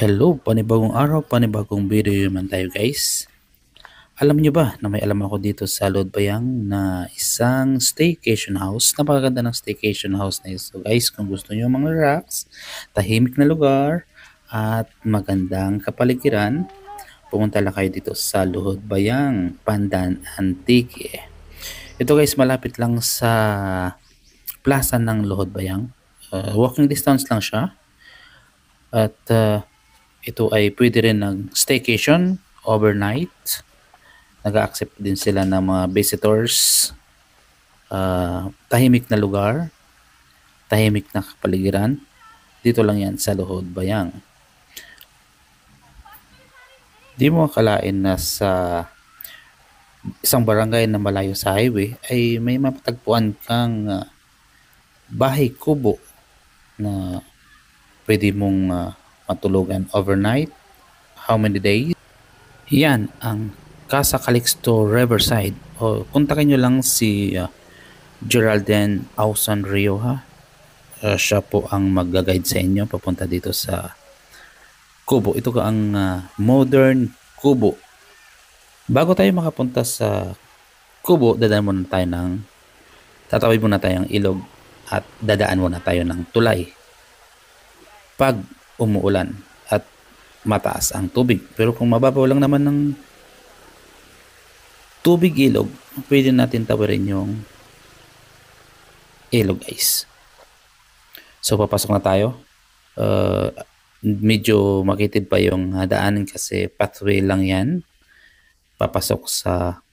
Hello, panibagong araw, panibagong video naman tayo guys. Alam niyo ba na may alam ako dito sa Lodbayang na isang staycation house. Napakaganda ng staycation house na ito. So guys, kung gusto niyo mga relax, tahimik na lugar, at magandang kapaligiran, pumunta lang kayo dito sa Lodbayang, Pandan Antique. Ito guys, malapit lang sa plaza ng Lodbayang. Walking distance lang siya. At ito ay pwede rin ng staycation, overnight. Nag-accept din sila ng mga visitors. Tahimik na lugar, tahimik na kapaligiran. Dito lang yan sa Lodbayang. Di mo akalain na sa isang barangay na malayo sa highway ay may mapatagpuan kang bahay kubo na pwede mong matulugan overnight. How many days? Yan ang Casa Calixto Riverside. O kontakin nyo lang si Geraldine Ausan Rioja. Siya po ang mag-guide sa inyo papunta dito sa kubo. Ito ka ang modern kubo. Bago tayo makapunta sa kubo, tatawid muna tayo ng ilog at dadaan muna tayo ng tulay pag umuulan at mataas ang tubig. Pero kung mababaw lang naman ng tubig ilog, pwede natin tawirin yung ilog guys. So papasok na tayo. Medyo makitid pa yung daanan kasi pathway lang yan papasok sa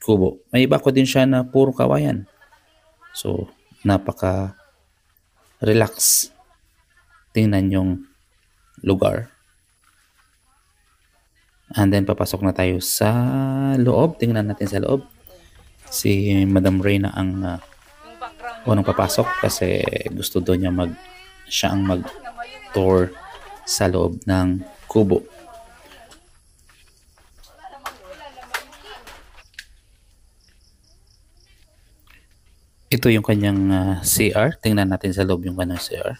kubo. May bako din siya na puro kawayan. So napaka relax tingnan yung lugar. And then papasok na tayo sa loob. Tingnan natin sa loob. Si Madam Reyna ang unang papasok kasi gusto doon niya siya ang mag-tour sa loob ng kubo. Ito yung kanyang CR. Tingnan natin sa loob yung kanyang CR.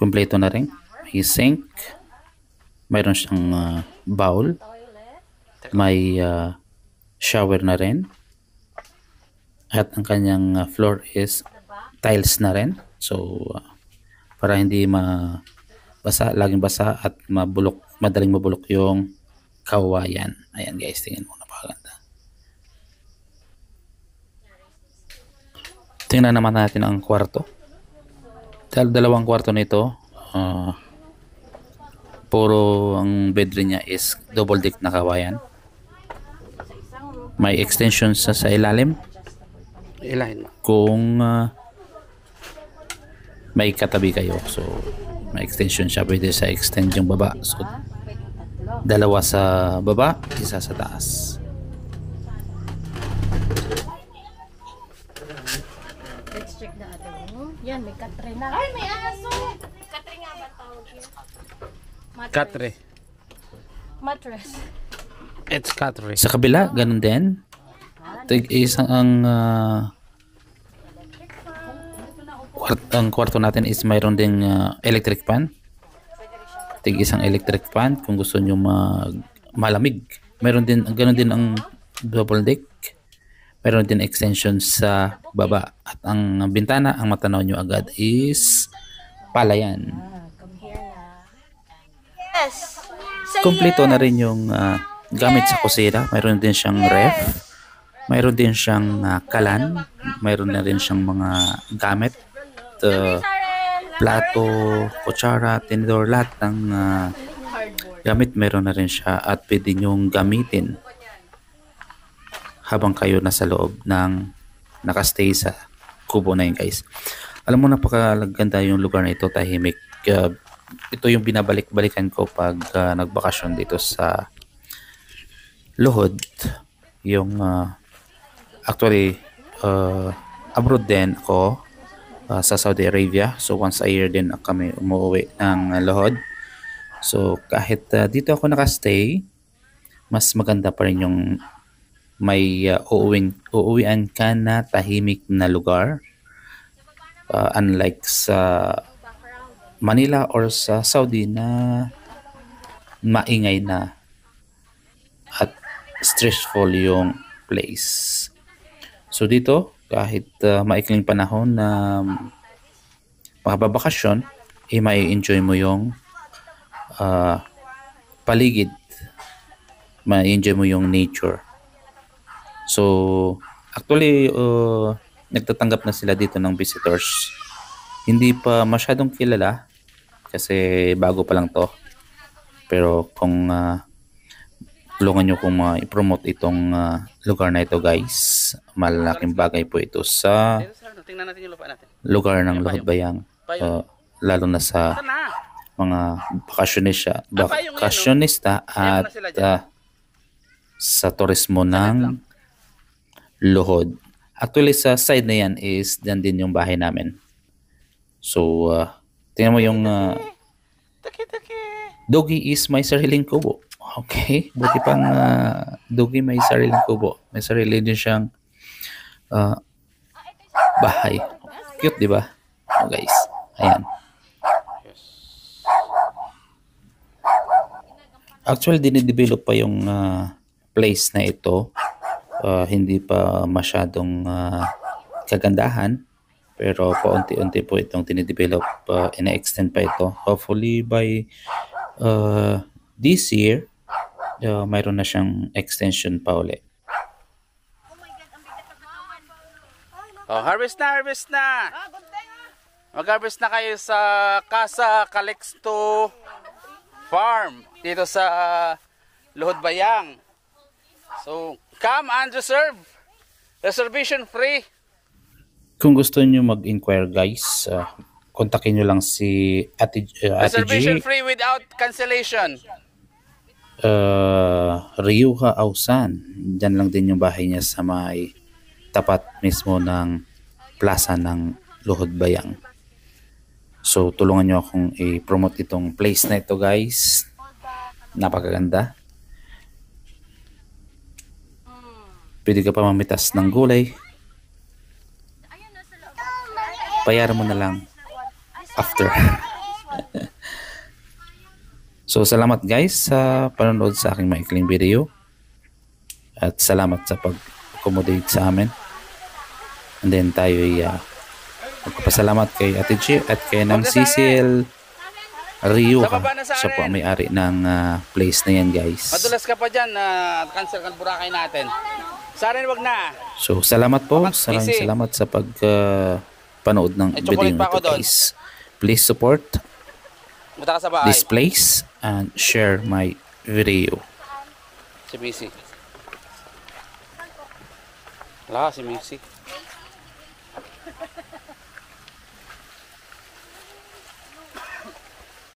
Kompleto na rin. May sink. Mayroon siyang bowl. May shower na rin. At ang kanyang floor is tiles na rin. So, para hindi laging basa at madaling mabulok yung kawayan. Ayan guys, tingnan mo, napakaganda. Tingnan naman natin ang kwarto. Dalawang kwarto nito. Puro ang bedroom niya is double deck na kawayan. May extension sa ilalim. Kung may katabi kayo. So may extension siya. Pwede sa extend yung baba. So dalawa sa baba, isa sa taas. Let's check the other room. Yan, may katre na. Ay, may aso! Katre nga ba tawag yun? Katre. Mattress. It's katre. Sa kabila, ganun din. Isang ang kwarto natin is mayroon ding electric fan. Isang electric fan kung gusto nyo malamig. Mayroon din, ganun din ang double deck. Mayroon din extension sa baba. At ang bintana, ang matanaw nyo agad is palayan. Yes! Kompleto na rin yung gamit sa kusina. Mayroon din siyang ref. Mayroon din siyang kalan. Mayroon na rin siyang mga gamit. Plato, kutsara, tinidor, lahat ng gamit mayroon na rin siya. At pwede nyong gamitin habang kayo nasa loob ng nakastay sa kubo na yun guys. Alam mo, napakaganda yung lugar na ito, tahimik. Ito yung binabalik-balikan ko pag nagbakasyon dito sa Luhod. Yung actually abroad din ako sa Saudi Arabia. So once a year din kami umuwi ng Luhod. So kahit dito ako nakastay, mas maganda pa rin yung may uuwian ka na tahimik na lugar. Unlike sa Manila or sa Saudi na maingay na at stressful yung place. So dito, kahit maikling panahon na makababakasyon, may enjoy mo yung paligid, may enjoy mo yung nature. So actually, nagtatanggap na sila dito ng visitors. Hindi pa masyadong kilala kasi bago pa lang to. Pero kung tulungan nyo kung i-promote itong lugar na ito guys, malaking bagay po ito sa Tingnan natin yung lupa natin. lugar ng Luhod Bayang, lalo na sa mga bakasyonista at sa turismo ng Luhod. Actually sa side na yan is dyan din yung bahay namin. So tingnan mo yung Doggy is may sariling kubo. Okay, buti pang Doggy may sariling kubo. May sarili din siyang bahay. Cute, di ba? Oh, guys, ayan. Actually, dinidevelop pa yung place na ito. Hindi pa masyadong kagandahan. Pero paunti-unti po itong dinidevelop. Ina-extend pa ito. Hopefully by this year, mayroon na siyang extension pa ulit. Oh, harvest na! Mag-harvest na kayo sa Casa Calixto Farm dito sa Luhod Bayang. So, come and reserve. Reservation free. Kung gusto niyo mag-inquire guys, kontakin niyo lang si Ate Reservation G. free without cancellation. Ryuha Ausan. Diyan lang din yung bahay niya sa may tapat mismo ng plaza ng Luhod Bayang. So tulungan nyo akong i-promote itong place na ito guys. Napakaganda. Pwede ka pa mamitas ng gulay. Bayaran mo na lang after. So salamat guys sa panonood sa aking maikling video. At salamat sa pag-accommodate sa amin. And then tayo magpapasalamat kay Ate G at kay Nang Cecil Ryuha. Siya po ang may-ari ng place na yan guys. Madulas ka pa dyan, cancel kan Boracay natin. Sa rin wag na. So salamat po. Salamat sa panood ng video nito guys. Please support this place and share my video. Si Missy. Wala si Missy.